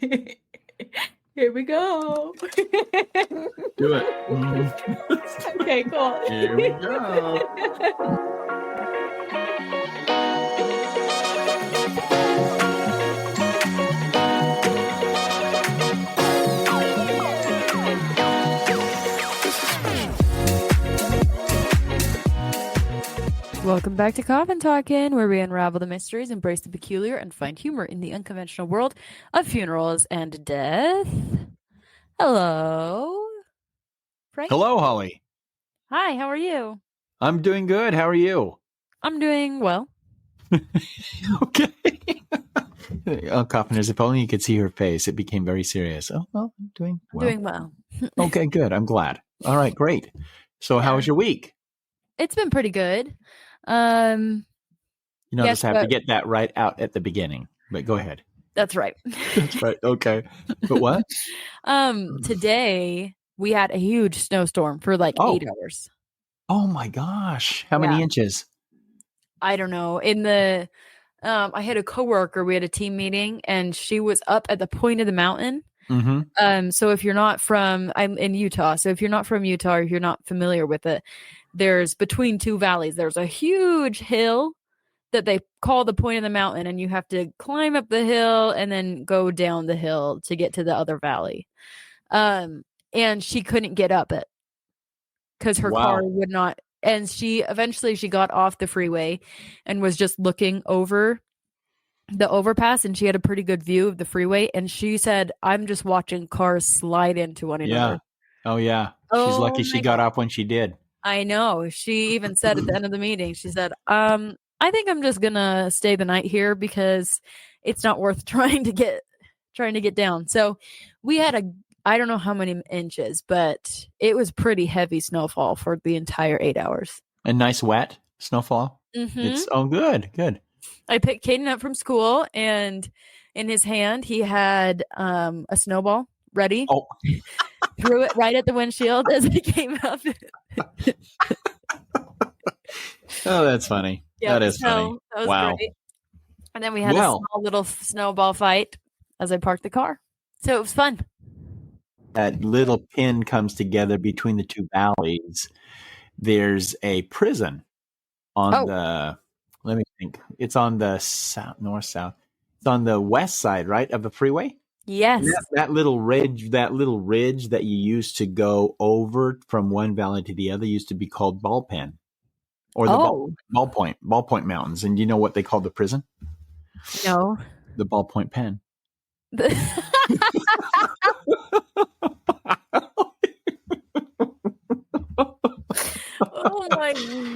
Here we go. Do it. Okay, cool. Here we go. Welcome back to Coffin Talkin', where we unravel the mysteries, embrace the peculiar, and find humor in the unconventional world of funerals and death. Hello, Frank. Hello, Holly. Hi, how are you? I'm doing good. How are you? I'm doing well. Okay. Oh, Coffiners, if only you could see her face. It became very serious. Oh, well, I'm doing well. Doing well. Okay, good. I'm glad. All right, great. So how was your week? It's been pretty good. You notice I have to get that right out at the beginning, but go ahead. That's right. That's right. Okay. But what? Today we had a huge snowstorm for like 8 hours. Oh my gosh. How many inches? I don't know. I had a coworker, we had a team meeting, and she was up at the point of the mountain. Mm-hmm. So if you're not I'm in Utah. So if you're not from Utah or you're not familiar with it, there's between two valleys, there's a huge hill that they call the point of the mountain, and you have to climb up the hill and then go down the hill to get to the other valley. And she couldn't get up it because her car would not. And she got off the freeway and was just looking over the overpass, and she had a pretty good view of the freeway. And she said, "I'm just watching cars slide into one another." Yeah. Oh yeah. She's lucky she got off when she did. I know. She even said at the end of the meeting, she said, I think I'm just gonna stay the night here because it's not worth trying to get down. So we had I don't know how many inches, but it was pretty heavy snowfall for the entire 8 hours. A nice wet snowfall. Mm-hmm. It's good. I picked Caden up from school, and in his hand he had a snowball ready. Oh. Threw it right at the windshield as it came up. Oh, that's funny. That is funny. That was great. And then we had a small little snowball fight as I parked the car. So it was fun. That little pin comes together between the two valleys. There's a prison on let me think. It's on the north-south. It's on the west side, right, of the freeway? Yes. That little ridge that you used to go over from one valley to the other used to be called Ballpen. Or the Ballpoint Mountains. And do you know what they call the prison? No. The Ballpoint Pen. Oh my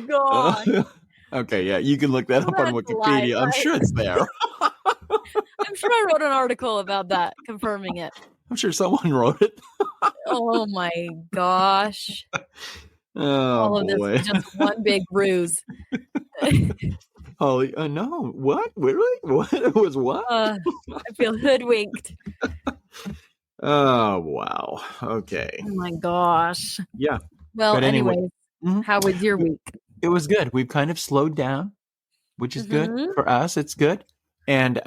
God. Okay, yeah, you can look that up on Wikipedia. I'm sure it's there. I'm sure I wrote an article about that, confirming it. I'm sure someone wrote it. Oh my gosh. Oh, all of boy. This is just one big ruse. Holly, no. What? Really? What? It was what? I feel hoodwinked. Oh, wow. Okay. Oh my gosh. Yeah. Well, anyway, how was your week? It was good. We've kind of slowed down, which is good for us. It's good. And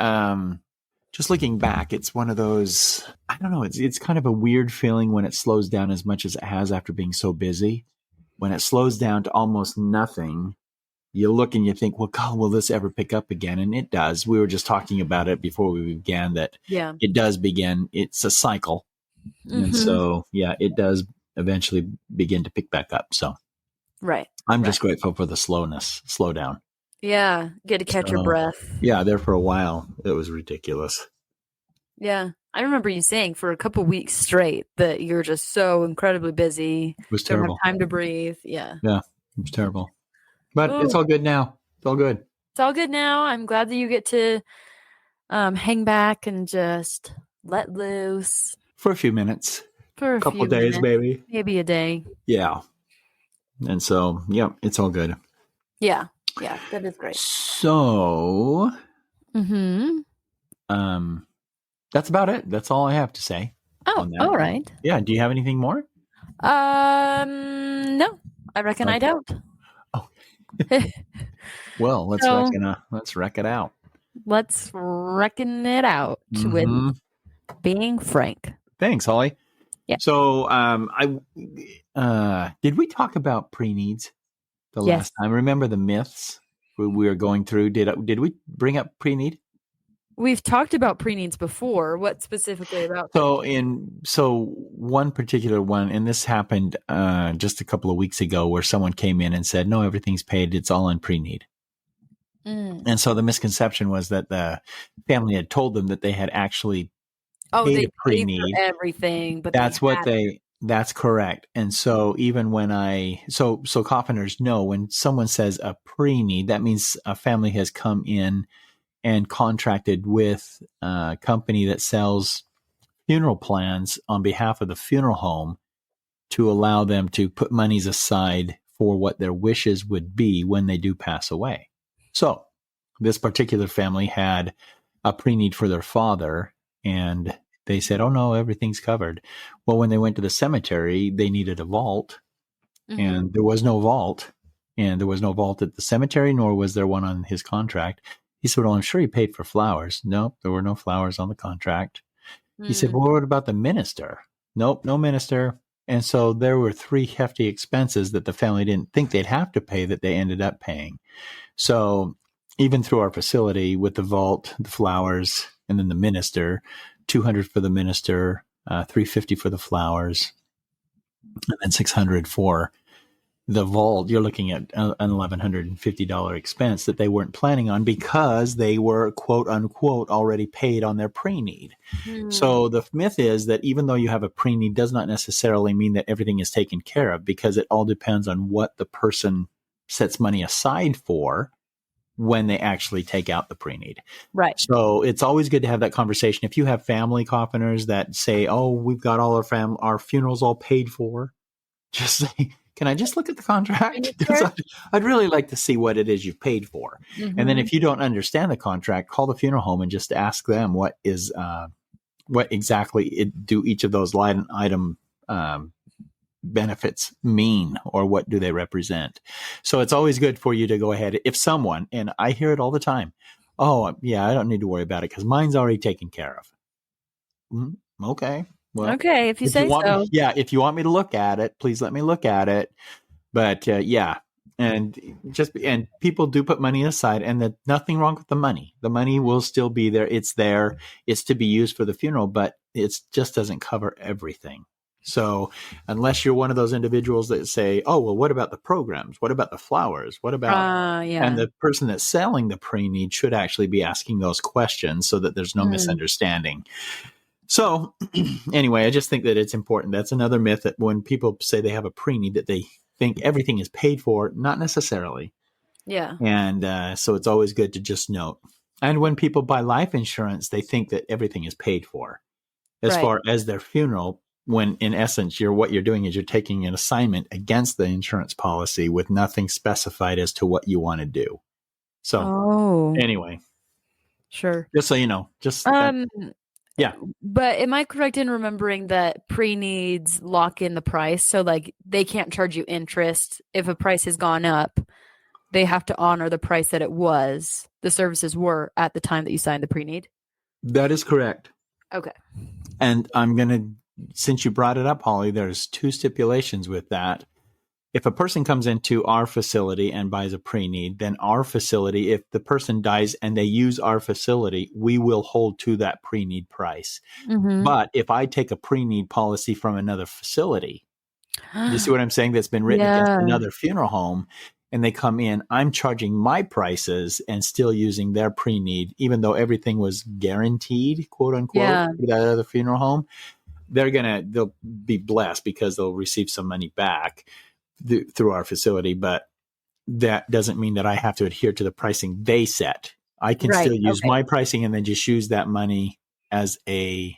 just looking back, it's one of those, I don't know, it's kind of a weird feeling when it slows down as much as it has after being so busy. When it slows down to almost nothing, you look and you think, well, God, will this ever pick up again? And it does. We were just talking about it before we began that it does begin. It's a cycle. And so, it does eventually begin to pick back up. So I'm just grateful for the slow down. Yeah. Get to catch your breath. Yeah. There for a while, it was ridiculous. Yeah. I remember you saying for a couple weeks straight that you're just so incredibly busy. It was terrible. Don't have time to breathe. Yeah. Yeah. It was terrible. But it's all good now. It's all good. It's all good now. I'm glad that you get to hang back and just let loose. For a few minutes. For a couple days, maybe. Maybe a day. Yeah. And so, it's all good. Yeah. Yeah. That is great. So, that's about it. That's all I have to say. Oh, all right. Yeah. Do you have anything more? No. I reckon I don't. Oh. Well, let's wreck it out. Let's reckon it out with being frank. Thanks, Holly. Yeah. So, I did we talk about pre-needs the Yes. last time? Remember the myths we were going through? Did we bring up pre-need? We've talked about preneeds before. What specifically about them? So one particular one, and this happened just a couple of weeks ago, where someone came in and said, "No, everything's paid. It's all on pre-need." And so the misconception was that the family had told them that they had actually Oh, paid they a pay for pre-need. everything, but they had. That's correct. And so even when so coffинers know when someone says a pre-need, that means a family has come in and contracted with a company that sells funeral plans on behalf of the funeral home to allow them to put monies aside for what their wishes would be when they do pass away. So this particular family had a pre-need for their father, and they said, "Oh no, everything's covered." Well, when they went to the cemetery, they needed a vault, and there was no vault, and there was no vault at the cemetery, nor was there one on his contract. He said, "Well, I'm sure he paid for flowers." Nope, there were no flowers on the contract. He said, "Well, what about the minister?" Nope, no minister. And so there were three hefty expenses that the family didn't think they'd have to pay that they ended up paying. So even through our facility with the vault, the flowers, and then the minister, 200 for the minister, 350 for the flowers, and then 600 for the vault, you're looking at an $1,150 expense that they weren't planning on because they were, quote unquote, already paid on their pre-need. So the myth is that even though you have a pre-need does not necessarily mean that everything is taken care of, because it all depends on what the person sets money aside for when they actually take out the pre-need. Right. So it's always good to have that conversation. If you have family coffiners that say, "Oh, we've got all our funerals all paid for," just say, "Can I just look at the contract? Because I'd really like to see what it is you've paid for." And then if you don't understand the contract, call the funeral home and just ask them what exactly do each of those line item benefits mean, or what do they represent. So it's always good for you to go ahead. If someone, and I hear it all the time, "Oh, yeah, I don't need to worry about it because mine's already taken care of." Okay. Well, Okay, if you say so. if you want me to look at it, please let me look at it. But yeah, and people do put money aside, and nothing wrong with the money. The money will still be there. It's there. It's to be used for the funeral, but it just doesn't cover everything. So unless you're one of those individuals that say, "Oh, well, what about the programs? What about the flowers? What about," and the person that's selling the pre-need should actually be asking those questions so that there's no misunderstanding. So anyway, I just think that it's important. That's another myth, that when people say they have a pre-need, that they think everything is paid for. Not necessarily. Yeah. And so it's always good to just note. And when people buy life insurance, they think that everything is paid for as far as their funeral, when in essence, what you're doing is you're taking an assignment against the insurance policy with nothing specified as to what you want to do. So anyway, sure. just so you know, yeah. But am I correct in remembering that pre-needs lock in the price? So like they can't charge you interest if a price has gone up. They have to honor the price that the services were at the time that you signed the pre-need. That is correct. Okay. And since you brought it up, Holly, there's two stipulations with that. If a person comes into our facility and buys a pre-need, then our facility, if the person dies and they use our facility, we will hold to that pre-need price. But if I take a pre-need policy from another facility, you see what I'm saying? That's been written against another funeral home, and they come in, I'm charging my prices and still using their pre-need, even though everything was guaranteed, quote unquote, for that other funeral home. They'll be blessed because they'll receive some money back through our facility, but that doesn't mean that I have to adhere to the pricing they set. I can still use my pricing and then just use that money as a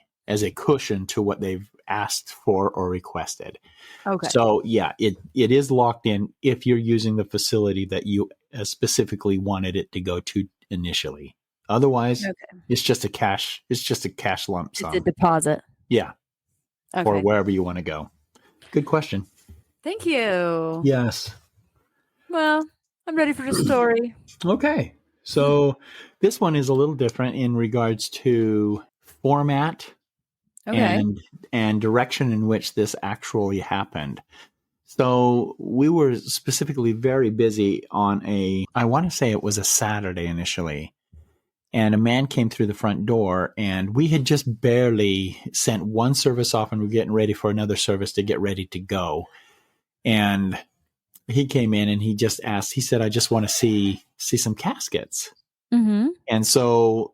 cushion to what they've asked for or requested. Okay. So yeah, it is locked in if you're using the facility that you specifically wanted it to go to initially. Otherwise, it's just a cash lump sum. It's a deposit. Yeah. Okay. Or wherever you want to go. Good question. Thank you. Yes. Well, I'm ready for the story. Okay. So this one is a little different in regards to format Okay. and direction in which this actually happened. So we were specifically very busy on I want to say it was a Saturday initially. And a man came through the front door, and we had just barely sent one service off, and we're getting ready for another service to get ready to go. And he came in and he just asked, he said, I just want to see some caskets. Mm-hmm. And so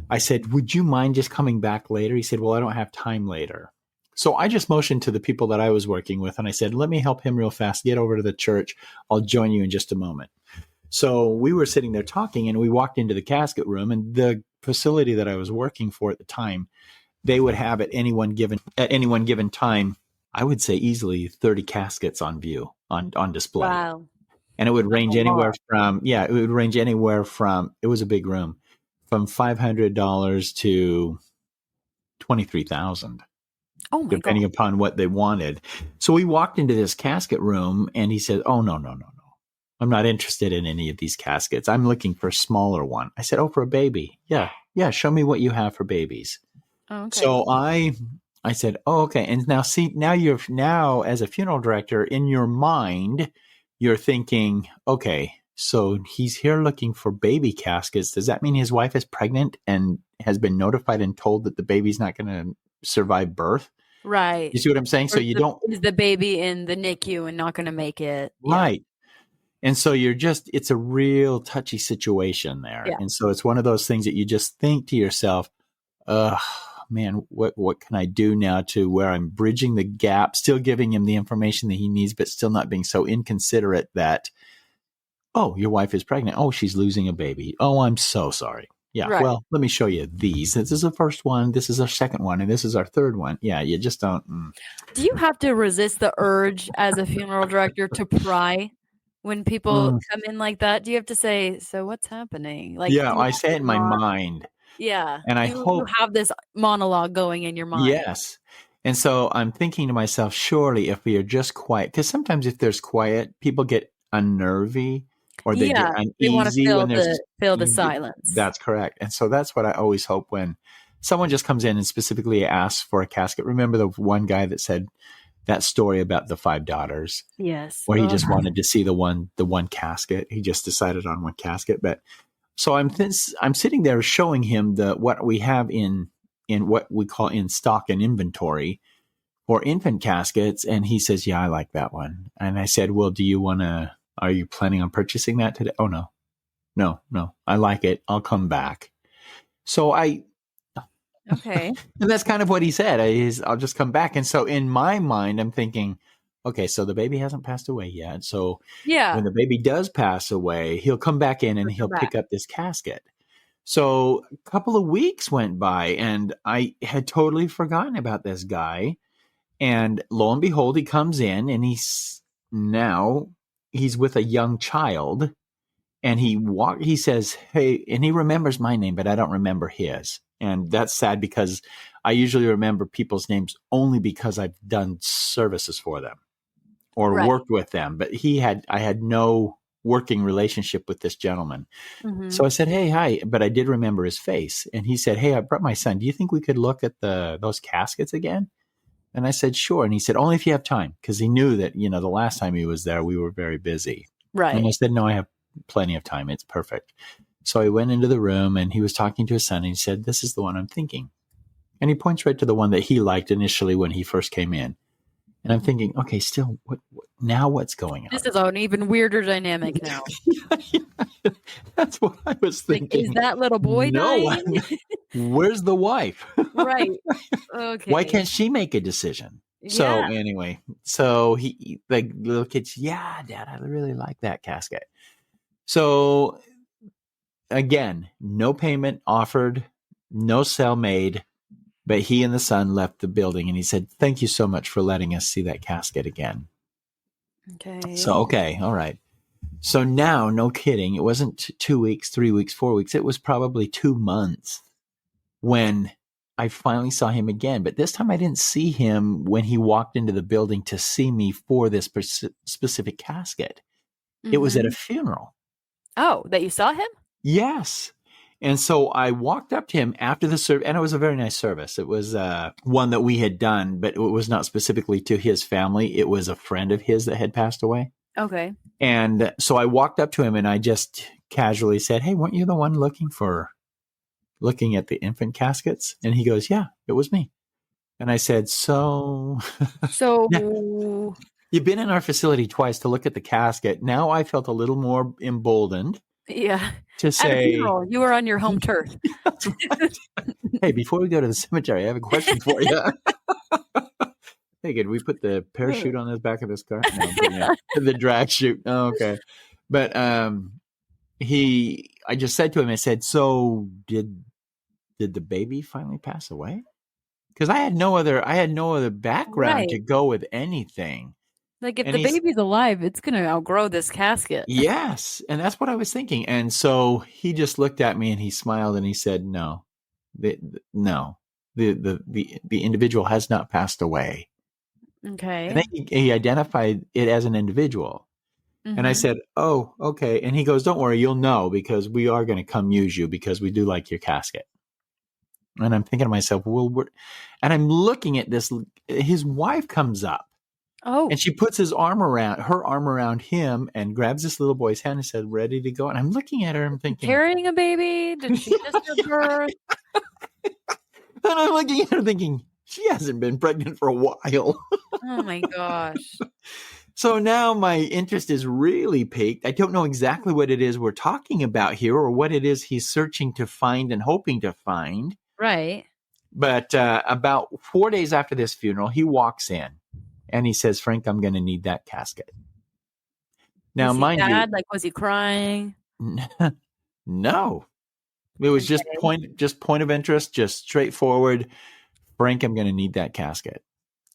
I said, would you mind just coming back later? He said, well, I don't have time later. So I just motioned to the people that I was working with, and I said, let me help him real fast. Get over to the church. I'll join you in just a moment. So we were sitting there talking, and we walked into the casket room, and the facility that I was working for at the time, they would have at any one given time, I would say easily 30 caskets on view, on display. Wow. And it would That's range a anywhere lot. from, it was a big room, from $500 to 23,000, Oh my God. depending upon what they wanted. So we walked into this casket room, and he said, oh, no, no, no, no. I'm not interested in any of these caskets. I'm looking for a smaller one. I said, oh, for a baby. Yeah. Yeah. Show me what you have for babies. Oh, okay. So I said, oh, okay. And now see, now as a funeral director in your mind, you're thinking, okay, so he's here looking for baby caskets. Does that mean his wife is pregnant and has been notified and told that the baby's not going to survive birth? Right. You see what I'm saying? So Or you don't, is the baby in the NICU and not going to make it? Yeah. right. And so it's a real touchy situation there. Yeah. And so it's one of those things that you just think to yourself, man, what can I do now to where I'm bridging the gap, still giving him the information that he needs, but still not being so inconsiderate that, oh, your wife is pregnant. Oh, she's losing a baby. Oh, I'm so sorry. Yeah. Right. Well, let me show you these. This is the first one. This is our second one. And this is our third one. Yeah. You just don't. Do you have to resist the urge as a funeral director to pry when people come in like that? Do you have to say, so what's happening? Like, Yeah. do you I have say it to in my not? mind. Yeah. And I You hope. have this monologue going in your mind. Yes. And so I'm thinking to myself, surely if we are just quiet, because sometimes if there's quiet, people get unnervy or they get Yeah. They want to uneasy when there's, fill the silence. that's correct. And so that's what I always hope when someone just comes in and specifically asks for a casket. Remember the one guy that said that story about the five daughters Yes. where he Ugh. just wanted to see the one casket. He just decided on one casket. But so I'm sitting there showing him what we have in what we call in stock and inventory for infant caskets, and he says, "Yeah, I like that one." And I said, "Well, are you planning on purchasing that today?" "Oh, no, no, no. I like it. I'll come back." So Okay. and that's kind of what he said. I'll just come back. And so in my mind, I'm thinking, okay, so the baby hasn't passed away yet. So Yeah. when the baby does pass away, he'll come back in and Let's go he'll back. pick up this casket. So a couple of weeks went by, and I had totally forgotten about this guy. And lo and behold, he comes in, and he's with a young child, and he says, "Hey," and he remembers my name, but I don't remember his. And that's sad because I usually remember people's names only because I've done services for them or Right. worked with them. But I had no working relationship with this gentleman. Mm-hmm. So I said, "Hey, hi," but I did remember his face. And he said, "Hey, I brought my son. Do you think we could look at those caskets again?" And I said, "Sure." And he said, "Only if you have time," because he knew that, the last time he was there, we were very busy. Right. And I said, "No, I have plenty of time. It's perfect." So I went into the room, and he was talking to his son, and he said, "This is the one I'm thinking." And he points right to the one that he liked initially when he first came in. And I'm thinking, okay, still, now what's going on? This is an even weirder dynamic now. That's what I was Like, thinking. is that little boy dying? Where's the wife? Right. Okay. Why can't she make a decision? So Yeah. anyway, so the little kids, "Yeah, Dad, I really like that casket." So again, no payment offered, no sale made, but he and the son left the building, and he said, "Thank you so much for letting us see that casket again." Okay. So, okay, all right. So now, no kidding, it wasn't 2 weeks, 3 weeks, 4 weeks. It was probably 2 months when I finally saw him again. But this time I didn't see him when he walked into the building to see me for this specific casket. It was at a Mhm. funeral. Oh, that you saw him? Yes. And so I walked up to him after the service, and it was a very nice service. It was one that we had done, but it was not specifically to his family. It was a friend of his that had passed away. Okay. And so I walked up to him and I just casually said, "Hey, weren't you the one looking at the infant caskets?" And he goes, "Yeah, it was me." And I said, "So So you've been in our facility twice to look at the casket. Now I felt a little more emboldened yeah. to At a say, funeral, you were on your home turf. That's right. Hey, before we go to the cemetery, I have a question for you." Hey, could we put the parachute on the back of this car? No, I'm kidding. The drag chute. Oh, okay. But I just said to him, I said, "So did the baby finally pass away?" Because I had no other background to go with anything. Like if And the baby's alive, it's gonna outgrow this casket. Yes, and that's what I was thinking. And so he just looked at me and he smiled and he said, "No, no, the individual has not passed away." Okay. And then he identified it as an individual. And I said, "Oh, okay." And he goes, "Don't worry, you'll know because we are going to come use you because we do like your casket." And I'm thinking to myself, and I'm looking at this. His wife comes up. Oh. And she puts her arm around him and grabs this little boy's hand and said, "Ready to go?" And I'm looking at her, I'm thinking, carrying a baby? Did she just give birth? And I'm looking at her thinking, she hasn't been pregnant for a while. Oh my gosh. So now my interest is really piqued. I don't know exactly what it is we're talking about here or what it is he's searching to find and hoping to find. Right. But about 4 days after this funeral, he walks in and he says, "Frank, I'm going to need that casket." Now, was he mind sad? Like, was he crying? No. It was just point of interest, just straightforward. "Frank, I'm going to need that casket."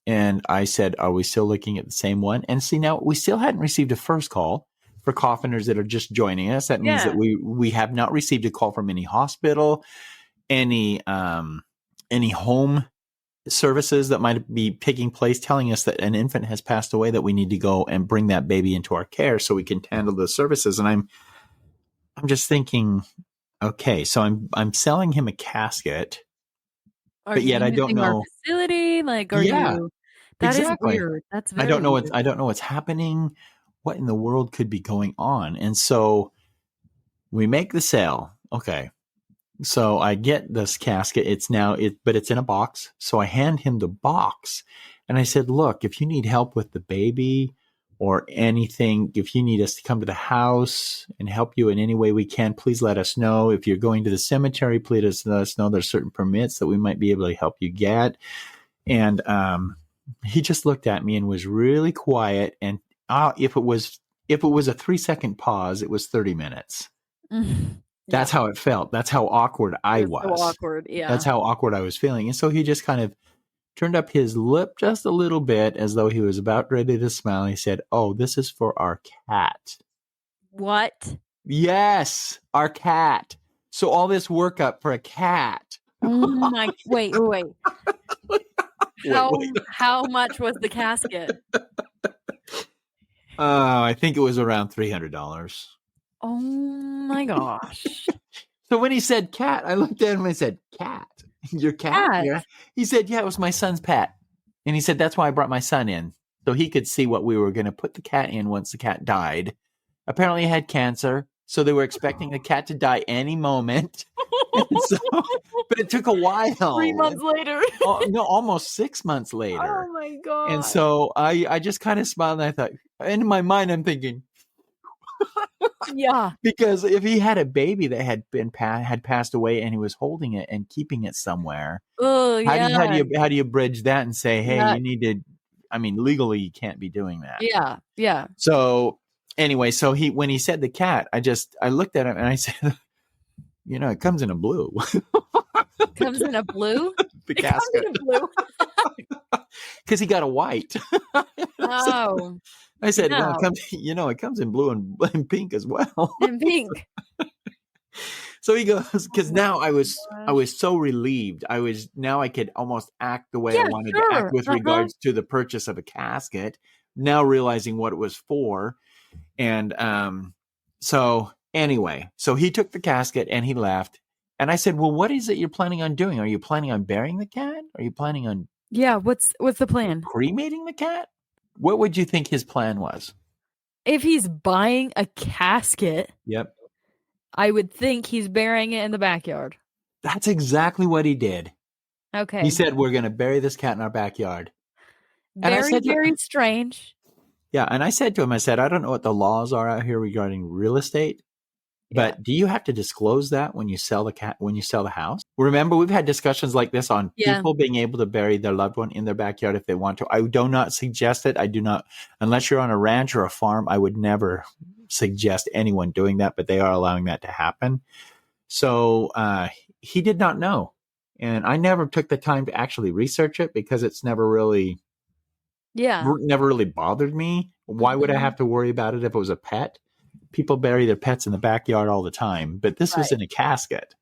And I said, "Are we still looking at the same one?" And see, now we still hadn't received a first call for coffiners that are just joining us. That means that we have not received a call from any hospital, any home services that might be taking place telling us that an infant has passed away, that we need to go and bring that baby into our care so we can handle the services. And I'm just thinking, okay, so I'm selling him a casket, but yet I don't know our facility. Like, are you? That exactly. is weird. That's very I don't know weird. I don't know what's happening. What in the world could be going on? And so we make the sale. Okay. So I get this casket. But it's in a box. So I hand him the box and I said, "Look, if you need help with the baby or anything, if you need us to come to the house and help you in any way we can, please let us know. If you're going to the cemetery, please let us know. There's certain permits that we might be able to help you get." And he just looked at me and was really quiet. And if it was a 3-second pause, it was 30 minutes. That's how it felt. That's how awkward I was. So awkward, yeah. That's how awkward I was feeling. And so he just kind of turned up his lip just a little bit as though he was about ready to smile. He said, "Oh, this is for our cat." What? Yes, our cat. So all this workup for a cat. Oh my! Wait. How much was the casket? I think it was around $300. Oh my gosh. So when he said cat, I looked at him and I said, "Cat? Your cat?" Yeah. He said, "Yeah, it was my son's pet." And he said, "That's why I brought my son in, so he could see what we were going to put the cat in once the cat died." Apparently he had cancer, so they were expecting the cat to die any moment. But it took a while. 3 months later. No, almost 6 months later. Oh my god. And so I just kind of smiled and I thought, in my mind, I'm thinking, yeah, because if he had a baby that had passed away and he was holding it and keeping it somewhere, how do you bridge that and say, "Hey, you need to"? I mean, legally, you can't be doing that. Yeah. So anyway, when he said the cat, I looked at him and I said, "It comes in a blue." Comes in a blue? The casket. Comes in a blue. Because he got a white. Oh. I said, "No, it comes in blue and pink as well." And pink. So he goes, because now I was so relieved. Now I could almost act the way I wanted to act with regards to the purchase of a casket, now realizing what it was for. And so anyway, so he took the casket and he left. And I said, well, what is it you're planning on doing? Are you planning on burying the cat? Are you planning on Yeah, what's the plan? cremating the cat? What would you think his plan was? If he's buying a casket, Yep. I would think he's burying it in the backyard. That's exactly what he did. Okay. He said, we're going to bury this cat in our backyard. Very strange. Yeah. And I said to him, I said, I don't know what the laws are out here regarding real estate, but do you have to disclose that when you sell the cat, when you sell the house? Remember, we've had discussions like this on people being able to bury their loved one in their backyard if they want to. I do not suggest it. I do not, unless you're on a ranch or a farm, I would never suggest anyone doing that, but they are allowing that to happen. So he did not know. And I never took the time to actually research it because it's never really bothered me. Why would I have to worry about it if it was a pet? People bury their pets in the backyard all the time, but this was in a casket.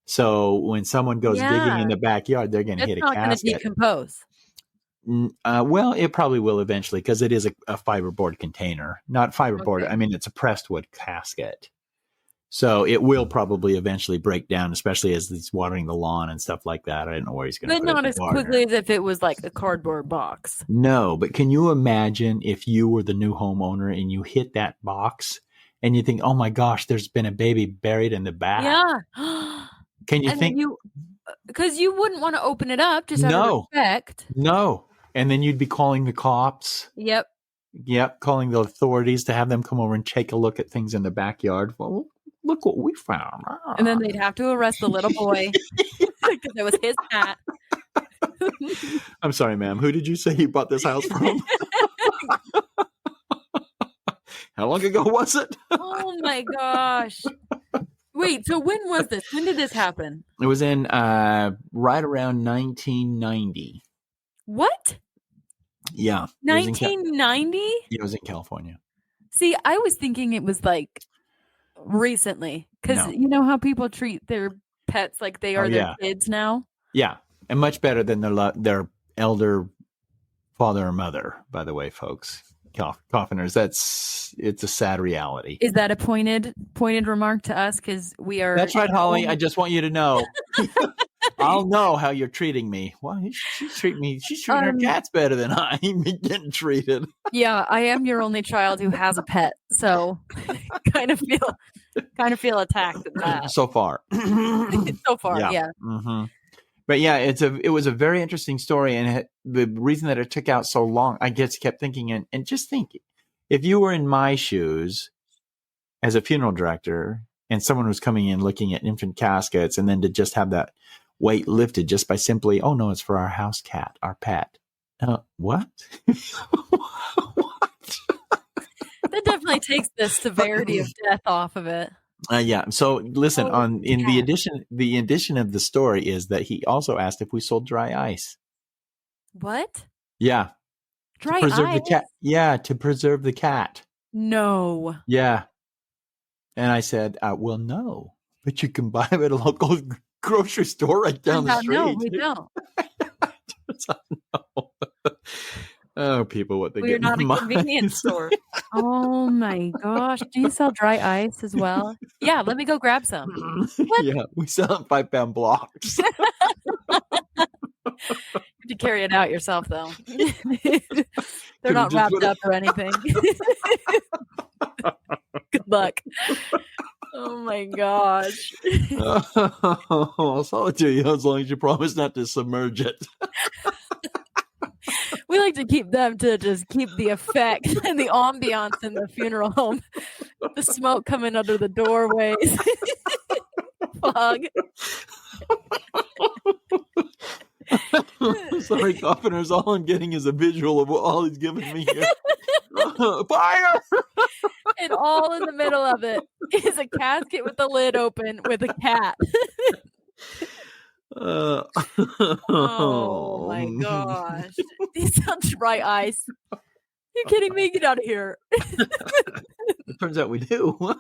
So when someone goes digging in the backyard, they're going to hit a casket. It's not going to decompose. Well, it probably will eventually because it is a fiberboard container, not fiberboard. Okay. I mean, it's a pressed wood casket. So it will probably eventually break down, especially as he's watering the lawn and stuff like that. I don't know where he's going to put it. But not as quickly as if it was like a cardboard box. No, but can you imagine if you were the new homeowner and you hit that box and you think, oh my gosh, there's been a baby buried in the back? Yeah. Can you think? Because you wouldn't want to open it up just out of respect. No. And then you'd be calling the cops. Yep. Calling the authorities to have them come over and take a look at things in the backyard. Well, look what we found. And then they'd have to arrest the little boy because it was his cat. I'm sorry, ma'am. Who did you say you bought this house from? How long ago was it? Oh my gosh. Wait, so when was this? When did this happen? It was in right around 1990. What? Yeah. 1990? It was in California. See, I was thinking it was like recently because you know how people treat their pets like they are their kids now? Yeah. And much better than their elder father or mother, by the way, folks. Coffiners, it's a sad reality. Is that a pointed remark to us? Because we are. That's right, Holly. I just want you to know. I'll know how you're treating me. Well, she's treating her cats better than I'm getting treated. Yeah, I am your only child who has a pet, so kind of feel attacked at that. So far, yeah. Mm-hmm. But yeah, it was a very interesting story, and the reason that it took out so long, I just kept thinking, and just thinking, if you were in my shoes as a funeral director, and someone was coming in looking at infant caskets, and then to just have that weight lifted just by simply, oh no, it's for our house cat, our pet. What? What? That definitely takes the severity of death off of it. Yeah. So listen, the addition of the story is that he also asked if we sold dry ice. What? Yeah. Dry ice? The cat. Yeah, to preserve the cat. No. Yeah. And I said, well, no, but you can buy them at a local grocery store right down the street. No, we don't. No. Oh, people, what they get. You're not a convenience store. Oh my gosh. Do you sell dry ice as well? Yeah, let me go grab some. What? Yeah, we sell in 5-pound blocks. You have to carry it out yourself, though. They're not wrapped up or anything. Good luck. Oh my gosh. I'll sell it to you as long as you promise not to submerge it. We like to keep them to just keep the effect and the ambiance in the funeral home. The smoke coming under the doorways. Fog. Sorry, Coffiners. All I'm getting is a visual of what all he's giving me here. Fire! And all in the middle of it is a casket with the lid open with a cat. Oh my gosh. These sound dry ice. You kidding me? Get out of here. It turns out we do. I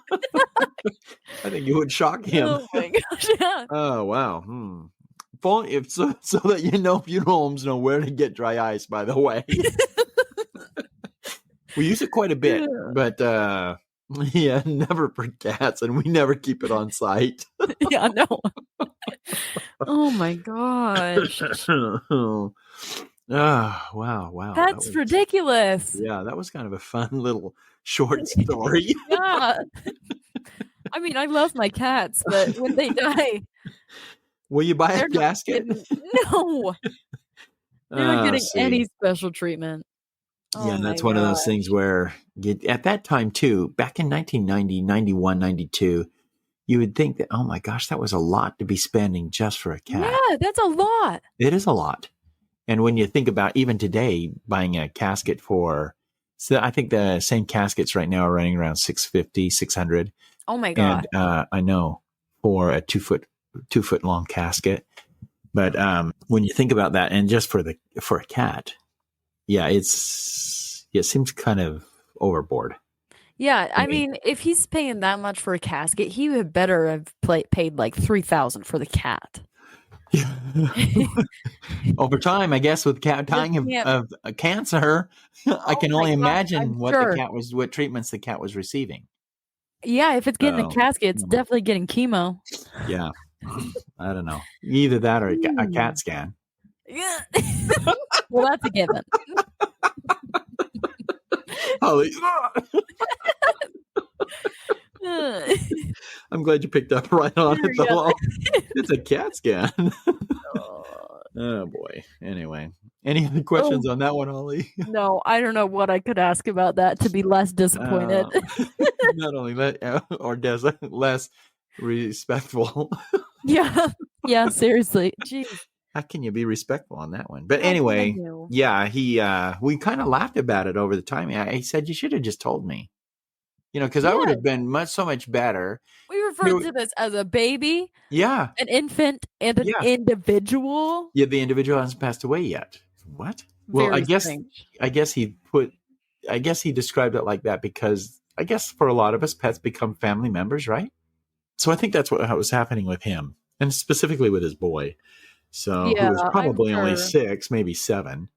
think you would shock him. Oh my gosh. Yeah. Oh wow. So that you know, funeral homes know where to get dry ice, by the way. We use it quite a bit, but Yeah, never for cats, and we never keep it on site. Yeah, no. Oh my gosh. Oh, wow. That's ridiculous. That was kind of a fun little short story. Yeah. I mean, I love my cats, but when they die, Will you buy a they're not casket? getting no. They're not getting See. any special treatment. Yeah, Oh and my that's one of those god. things where at that time too, back in 1990, 91, 92, you would think that, oh my gosh, that was a lot to be spending just for a cat. Yeah, that's a lot. It is a lot. And when you think about even today buying a casket for, so I think the same caskets right now are running around 650, 600. Oh my god. And I know for a 2 foot long casket. But when you think about that, and just for a cat, yeah, it seems kind of overboard Yeah, to I me. mean, if he's paying that much for a casket, he would better have paid like 3,000 for the cat. Over time, I guess with cat Just dying can't. of cancer, I Oh can my only gosh, I'm imagine sure. what treatments the cat was receiving. Yeah, if it's getting a So, casket, it's definitely getting chemo. yeah, I don't know. Either that or a Hmm. CAT scan. Yeah. Well, that's a given. Holly, Yeah, I'm glad you picked up right on it though. It's a CAT scan. oh, Oh boy. Anyway, any other oh, questions on that one, Holly? no, I don't know what I could ask about that to be less disappointed. Uh, not only less respectful. Yeah. Yeah, seriously. Jeez. How can you be respectful on that one? But How can anyway, you? yeah, we kind of laughed about it over the time. He said you should have just told me, because I would Yeah, have been so much better. we referred to this as a baby, Yeah, an infant, and an yeah, individual. yeah. The individual hasn't passed away yet. What? Well, Very strange. I guess I guess he described it like that because I guess for a lot of us, pets become family members, right? So I think that's what was happening with him, and specifically with his boy. So who Yeah, was I'm probably only sure. 6, maybe 7,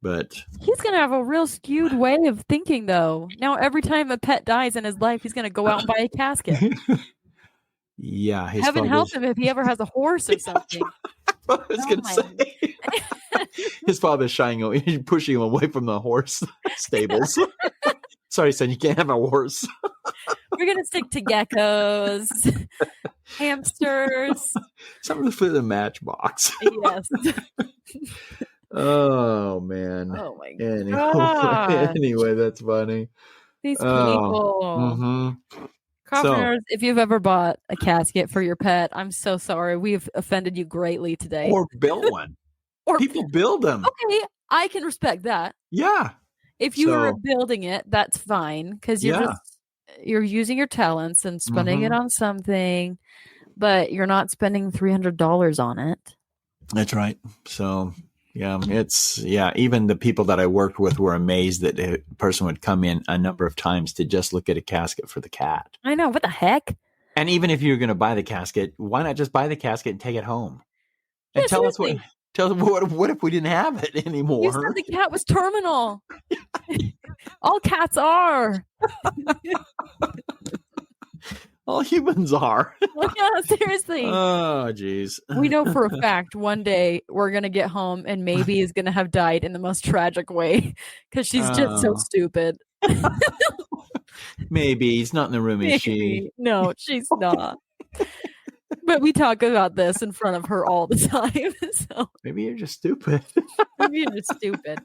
but He's gonna have a real skewed way of thinking, though. Now, every time a pet dies in his life, he's gonna go out and buy a casket. yeah, his Heaven help father's. him if he ever has a horse or something. I was Oh going to my. say his father's pushing him away from the horse stables. Sorry, son, you can't have a horse. We're gonna stick to geckos, hamsters. Something for the matchbox. Yes. Oh man. Oh my Anyway, gosh. anyway, that's funny. These Oh. people. Mm-hmm. So, Carpenters, if you've ever bought a casket for your pet, I'm so sorry. We've offended you greatly today. or built one. Or People build them. okay, I can respect that. Yeah. If you were So, building it, that's fine because yeah. you're using your talents and spending it Mm-hmm. on something, but you're not spending $300 on it. That's right. So, even the people that I worked with were amazed that a person would come in a number of times to just look at a casket for the cat. I know, what the heck? And even if you're going to buy the casket, why not just buy the casket and take it home? And Yeah, seriously. tell us what if we didn't have it You said anymore? the cat was terminal. All cats are. All humans are. Yeah, seriously. Oh, geez. We know for a fact one day we're going to get home and maybe is going to have died in the most tragic way because she's just so stupid. Maybe he's not in the room, is she? Maybe. No, she's not. But we talk about this in front of her all the time. So Maybe you're just stupid. maybe you're just stupid.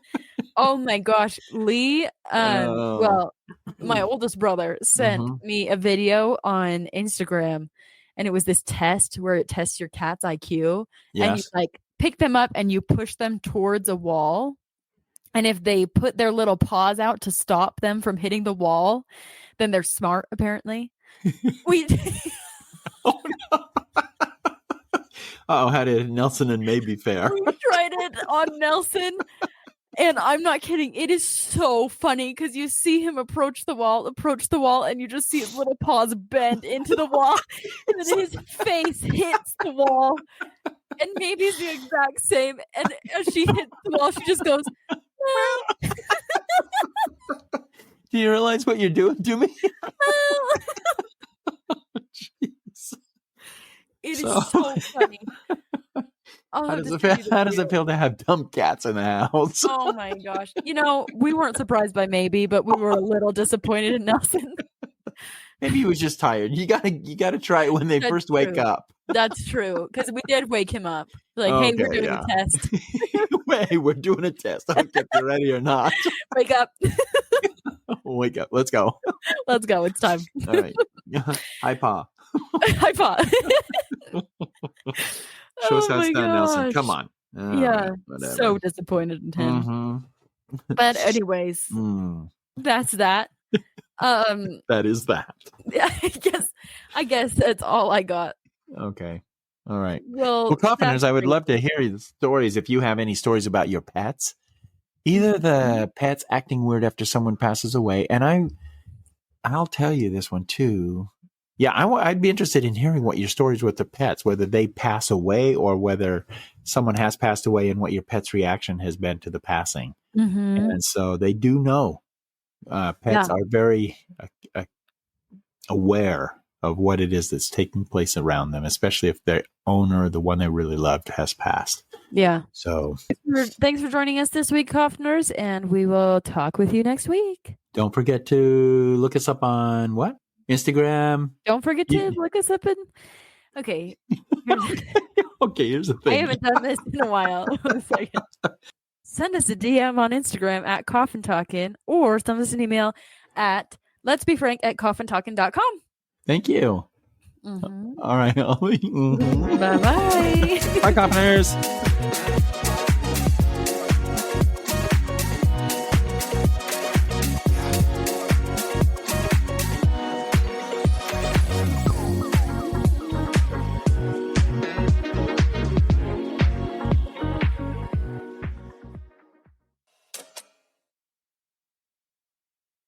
Oh my gosh. Lee, Oh. well, my oldest brother sent me a video on Instagram, and it was this test where it tests your cat's IQ. And you Yes. like pick them up and you push them towards a wall. And if they put their little paws out to stop them from hitting the wall, then they're smart, apparently. We Oh, no. How did Nelson and Maybe fare? we tried it on Nelson. And I'm not kidding. It is so funny because you see him approach the wall, and you just see his little paws bend into the wall. And then his face hits the wall. And Maybe's the exact same. And as she hits the wall, she just goes, Do you realize what you're doing to me? It So, is so funny. I'll how have does to it send feel? you the How does it video. feel to have dumb cats in the house? Oh my gosh. We weren't surprised by maybe, but we were a little disappointed in Nelson. Maybe he was just tired. You gotta try it when they That's first wake true. up. That's true. Because we did wake him up. Like, hey, we're Okay, doing yeah. a test. Hey, we're doing a test. Okay, if you're ready or not. Wake up. Wake up. Let's go. Let's go. It's time. All right. Hi, Pa. High five. Show us Oh how it's my done, Nelson. Come gosh. on. All Yeah. right, whatever. So disappointed in him. Mm-hmm. But anyways, that's that. That is that. Yeah, I guess that's all I got. Okay. All right. Well, Coffiners, I would great. love to hear the stories if you have any stories about your pets. Either the pets acting weird after someone passes away, and I'll tell you this one too. Yeah, I'd be interested in hearing what your stories with the pets, whether they pass away or whether someone has passed away and what your pet's reaction has been to the passing. And so they do know. Pets are very aware of what it is that's taking place around them, especially if their owner, the one they really loved, has passed. Yeah. So thanks for joining us this week, Coffners, and we will talk with you next week. Don't forget to look us up on what? Instagram. Don't forget to look us up in. Okay. Okay, here's the thing. I haven't done this in a while. Send us a DM on Instagram at Coffin Talkin' or send us an email at letsbefrank@coffintalkin.com. Thank you. All right. Bye-bye. Bye, Coffiners.